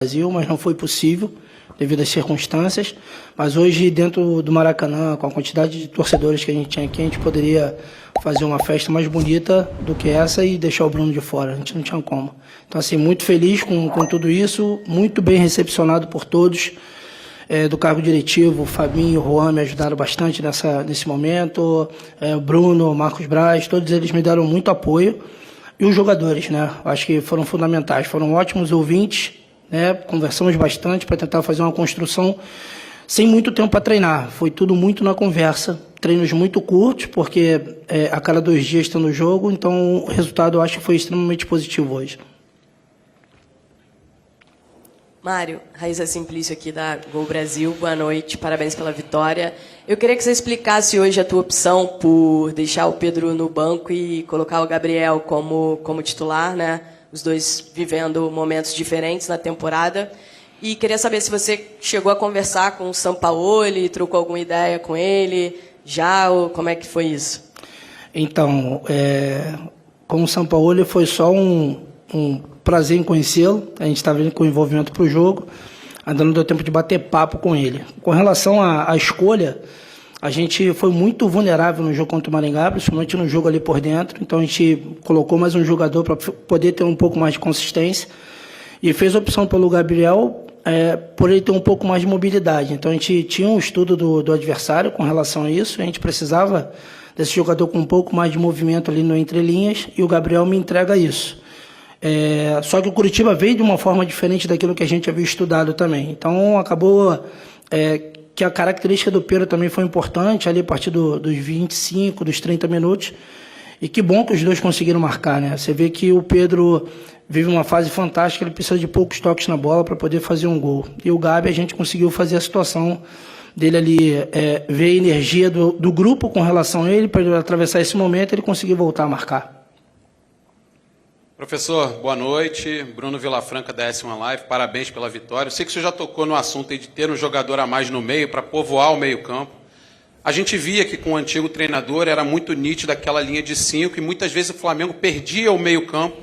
Brasil, mas não foi possível devido às circunstâncias. Mas hoje, dentro do Maracanã, com a quantidade de torcedores que a gente tinha aqui, a gente poderia fazer uma festa mais bonita do que essa e deixar o Bruno de fora. A gente não tinha como. Então, assim, muito feliz com tudo isso, muito bem recepcionado por todos do cargo diretivo. O Fabinho e o Juan me ajudaram bastante nesse momento. O Bruno, o Marcos Braz, todos eles me deram muito apoio. E os jogadores, né? Acho que foram fundamentais, foram ótimos ouvintes, né? Conversamos bastante para tentar fazer uma construção sem muito tempo para treinar. Foi tudo muito na conversa, treinos muito curtos, porque a cada 2 dias está no jogo, então o resultado eu acho que foi extremamente positivo hoje. Mário, Raíssa Simplício aqui da Gol Brasil, boa noite, parabéns pela vitória. Eu queria que você explicasse hoje a tua opção por deixar o Pedro no banco e colocar o Gabriel como titular, né? Os dois vivendo momentos diferentes na temporada. E queria saber se você chegou a conversar com o Sampaoli, trocou alguma ideia com ele, já, ou como é que foi isso? Então, com o Sampaoli foi só um prazer em conhecê-lo. A gente estava com envolvimento para o jogo, ainda não deu tempo de bater papo com ele. Com relação à escolha, a gente foi muito vulnerável no jogo contra o Maringá, principalmente no jogo ali por dentro. Então a gente colocou mais um jogador para poder ter um pouco mais de consistência e fez a opção pelo Gabriel por ele ter um pouco mais de mobilidade. Então a gente tinha um estudo do adversário com relação a isso. A gente precisava desse jogador com um pouco mais de movimento ali no entrelinhas e o Gabriel me entrega isso. Só que o Curitiba veio de uma forma diferente daquilo que a gente havia estudado também. Então, acabou que a característica do Pedro também foi importante, ali a partir dos 25, dos 30 minutos. E que bom que os dois conseguiram marcar, né? Você vê que o Pedro vive uma fase fantástica, ele precisa de poucos toques na bola para poder fazer um gol. E o Gabi, a gente conseguiu fazer a situação dele ali, ver a energia do grupo com relação a ele, para ele atravessar esse momento, ele conseguir voltar a marcar. Professor, boa noite. Bruno Vilafranca, da S1 Live. Parabéns pela vitória. Eu sei que o senhor já tocou no assunto aí de ter um jogador a mais no meio para povoar o meio-campo. A gente via que com o antigo treinador era muito nítido aquela linha de 5 e muitas vezes o Flamengo perdia o meio-campo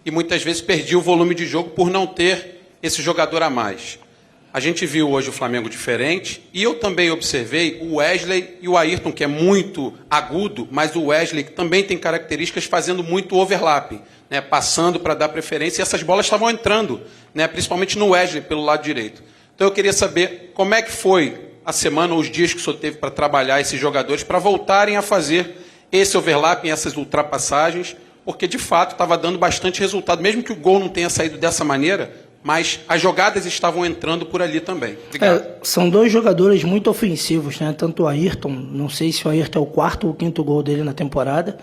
e muitas vezes perdia o volume de jogo por não ter esse jogador a mais. A gente viu hoje o Flamengo diferente e eu também observei o Wesley e o Ayrton, que é muito agudo, mas o Wesley que também tem características fazendo muito overlap, né, passando para dar preferência, e essas bolas estavam entrando, né, principalmente no Wesley, pelo lado direito. Então eu queria saber como é que foi a semana, ou os dias que o senhor teve para trabalhar esses jogadores, para voltarem a fazer esse overlap, essas ultrapassagens, porque de fato estava dando bastante resultado, mesmo que o gol não tenha saído dessa maneira, mas as jogadas estavam entrando por ali também. Obrigado. São dois jogadores muito ofensivos, né? Tanto o Ayrton, não sei se o Ayrton é o 4º ou 5º gol dele na temporada,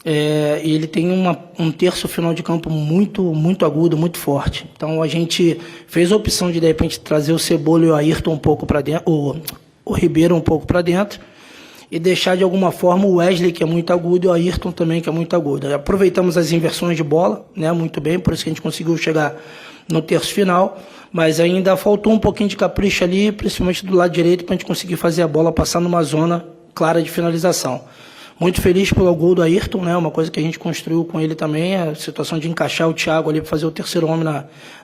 e ele tem um terço final de campo muito agudo, muito forte. Então a gente fez a opção de repente trazer o Cebola e o Ayrton um pouco para dentro, o Ribeiro um pouco para dentro, e deixar de alguma forma o Wesley, que é muito agudo, e o Ayrton também, que é muito agudo. Aproveitamos as inversões de bola, né, muito bem, por isso que a gente conseguiu chegar no terço final, mas ainda faltou um pouquinho de capricho ali, principalmente do lado direito, para a gente conseguir fazer a bola passar numa zona clara de finalização. Muito feliz pelo gol do Ayrton, né, uma coisa que a gente construiu com ele também, a situação de encaixar o Thiago ali para fazer o terceiro homem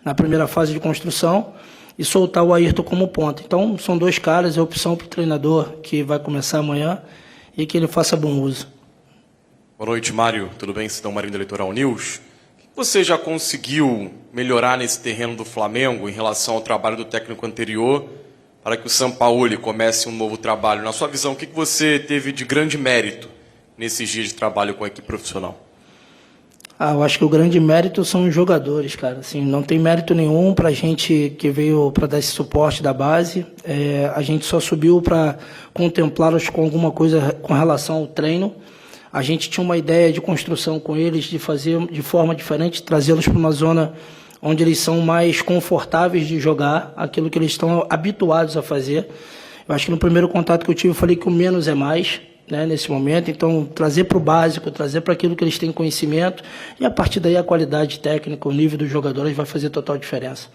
na primeira fase de construção e soltar o Ayrton como ponta. Então, são dois caras, é a opção para o treinador que vai começar amanhã e que ele faça bom uso. Boa noite, Mário. Tudo bem? Cidão Marinho da Litoral News. O que você já conseguiu melhorar nesse terreno do Flamengo em relação ao trabalho do técnico anterior para que o Sampaoli comece um novo trabalho? Na sua visão, o que você teve de grande mérito nesses dias de trabalho com a equipe profissional? Eu acho que o grande mérito são os jogadores, cara. Assim, não tem mérito nenhum para a gente que veio para dar esse suporte da base. A gente só subiu para contemplá-los com alguma coisa com relação ao treino. A gente tinha uma ideia de construção com eles, de fazer de forma diferente, trazê-los para uma zona onde eles são mais confortáveis de jogar, aquilo que eles estão habituados a fazer. Eu acho que no primeiro contato que eu tive, eu falei que o menos é mais, né, nesse momento. Então, trazer para o básico, trazer para aquilo que eles têm conhecimento, e a partir daí a qualidade técnica, o nível dos jogadores vai fazer total diferença.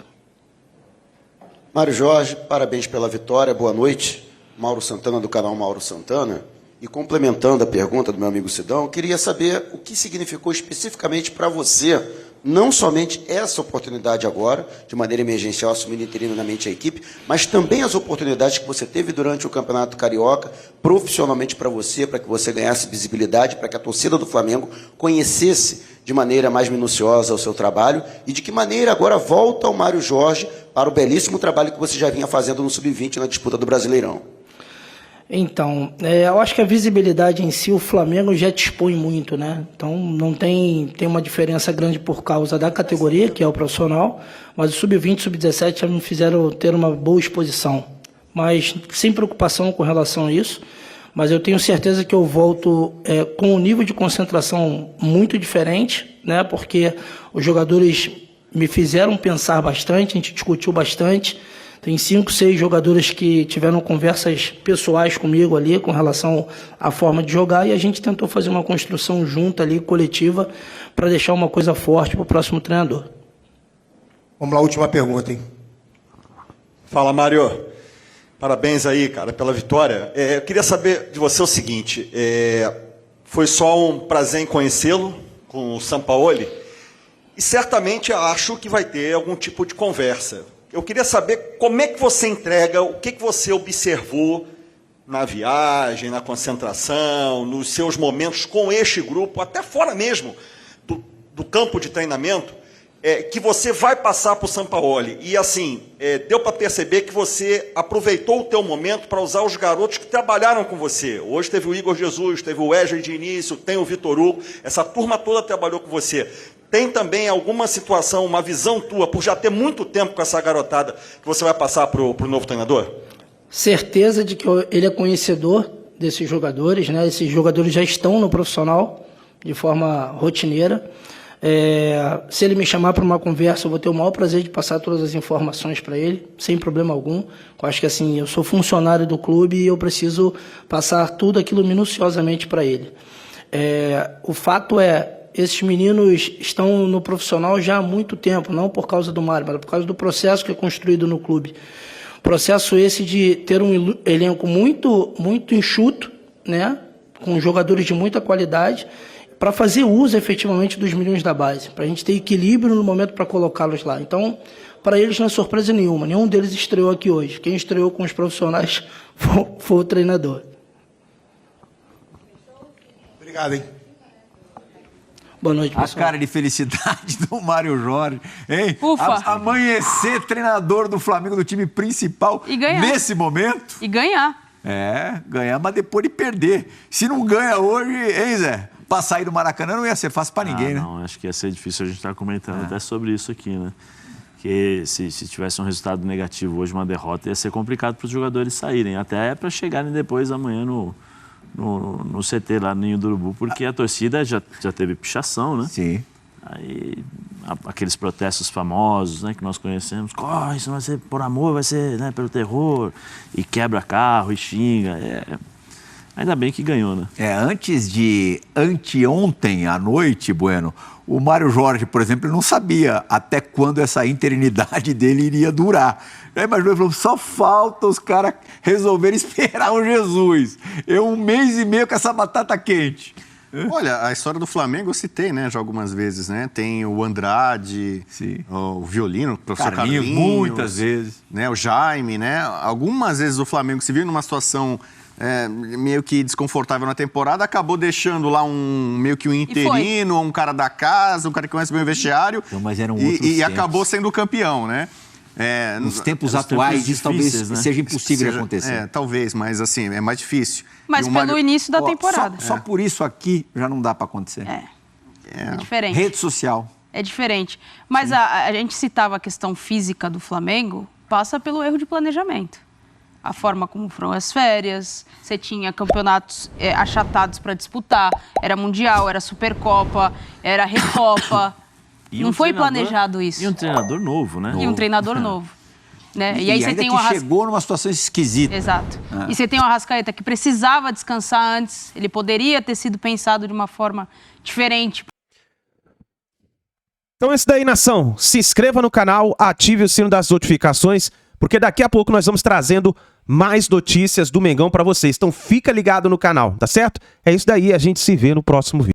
Mário Jorge, parabéns pela vitória, boa noite. Mauro Santana, do canal Mauro Santana. E complementando a pergunta do meu amigo Sidão, eu queria saber o que significou especificamente para você não somente essa oportunidade agora, de maneira emergencial, assumindo interinamente a equipe, mas também as oportunidades que você teve durante o Campeonato Carioca, profissionalmente para que você ganhasse visibilidade, para que a torcida do Flamengo conhecesse de maneira mais minuciosa o seu trabalho, e de que maneira agora volta o Mário Jorge para o belíssimo trabalho que você já vinha fazendo no Sub-20 na disputa do Brasileirão. Então, eu acho que a visibilidade em si, o Flamengo já dispõe muito, né? Então, não tem uma diferença grande por causa da categoria, que é o profissional, mas o Sub-20 e Sub-17 já me fizeram ter uma boa exposição. Mas sem preocupação com relação a isso, mas eu tenho certeza que eu volto com um nível de concentração muito diferente, né? Porque os jogadores me fizeram pensar bastante, a gente discutiu bastante. Tem 5, 6 jogadores que tiveram conversas pessoais comigo ali com relação à forma de jogar e a gente tentou fazer uma construção junta ali, coletiva, para deixar uma coisa forte para o próximo treinador. Vamos lá, última pergunta, hein? Fala, Mário. Parabéns aí, cara, pela vitória. Eu queria saber de você o seguinte, foi só um prazer em conhecê-lo com o Sampaoli e certamente acho que vai ter algum tipo de conversa. Eu queria saber como é que você entrega, o que você observou na viagem, na concentração, nos seus momentos com este grupo, até fora mesmo do campo de treinamento, que você vai passar para o Sampaoli. E assim, deu para perceber que você aproveitou o teu momento para usar os garotos que trabalharam com você. Hoje teve o Igor Jesus, teve o Wesley de início, tem o Vitor Hugo, essa turma toda trabalhou com você. Tem também alguma situação, uma visão tua, por já ter muito tempo com essa garotada, que você vai passar para o novo treinador? Certeza de que ele é conhecedor desses jogadores, né? Esses jogadores já estão no profissional de forma rotineira. Se ele me chamar para uma conversa, eu vou ter o maior prazer de passar todas as informações para ele, sem problema algum. Eu acho que assim, eu sou funcionário do clube e eu preciso passar tudo aquilo minuciosamente para ele. O fato esses meninos estão no profissional já há muito tempo, não por causa do Mário, mas por causa do processo que é construído no clube. Processo esse de ter um elenco muito, muito enxuto, né, com jogadores de muita qualidade, para fazer uso efetivamente dos meninos da base, para a gente ter equilíbrio no momento para colocá-los lá. Então, para eles não é surpresa nenhuma, nenhum deles estreou aqui hoje. Quem estreou com os profissionais foi o treinador. Obrigado, hein? Boa noite, pessoal. A cara de felicidade do Mário Jorge, hein? Ufa. Amanhecer treinador do Flamengo, do time principal, e ganhar. Nesse momento. E ganhar. Ganhar, mas depois de perder. Se não ganha hoje, hein, Zé? Pra sair do Maracanã não ia ser fácil para ninguém, né? Não, acho que ia ser difícil. A gente estar comentando até sobre isso aqui, né? Que se tivesse um resultado negativo hoje, uma derrota, ia ser complicado para os jogadores saírem. Até para chegarem depois amanhã no CT lá no Ninho do Urubu, porque a torcida já teve pichação, né? Sim. Aí, aqueles protestos famosos, né, que nós conhecemos, corre, isso não vai ser por amor, vai ser, né, pelo terror, e quebra carro e xinga. Ainda bem que ganhou, né? Anteontem à noite, Bueno, o Mário Jorge, por exemplo, não sabia até quando essa interinidade dele iria durar. Aí imaginou, ele falou, só falta os caras resolverem esperar o Jesus. 1 mês e meio com essa batata quente. Olha, a história do Flamengo eu citei, né, já algumas vezes, né? Tem o Andrade, sim, o Violino, o professor Carlinhos, muitas vezes, né, o Jaime, né? Algumas vezes o Flamengo se viu numa situação meio que desconfortável na temporada, acabou deixando lá meio que um interino, um cara da casa, um cara que conhece bem o vestiário, então, mas eram e acabou sendo campeão, né? Nos tempos atuais, isso talvez, né, seja impossível de acontecer. Talvez, mas assim, é mais difícil. Mas pelo início da temporada. Só por isso aqui já não dá para acontecer. É diferente. Rede social. É diferente. Mas a gente citava a questão física do Flamengo, passa pelo erro de planejamento. A forma como foram as férias, você tinha campeonatos achatados para disputar, era Mundial, era Supercopa, era Recopa. Não foi planejado isso. E um treinador novo, né? E um treinador novo. Né? E aí você tem chegou numa situação esquisita. Exato. E você tem o Arrascaeta que precisava descansar antes, ele poderia ter sido pensado de uma forma diferente. Então é isso daí, nação. Se inscreva no canal, ative o sino das notificações, porque daqui a pouco nós vamos trazendo mais notícias do Mengão para vocês. Então fica ligado no canal, tá certo? É isso daí, a gente se vê no próximo vídeo.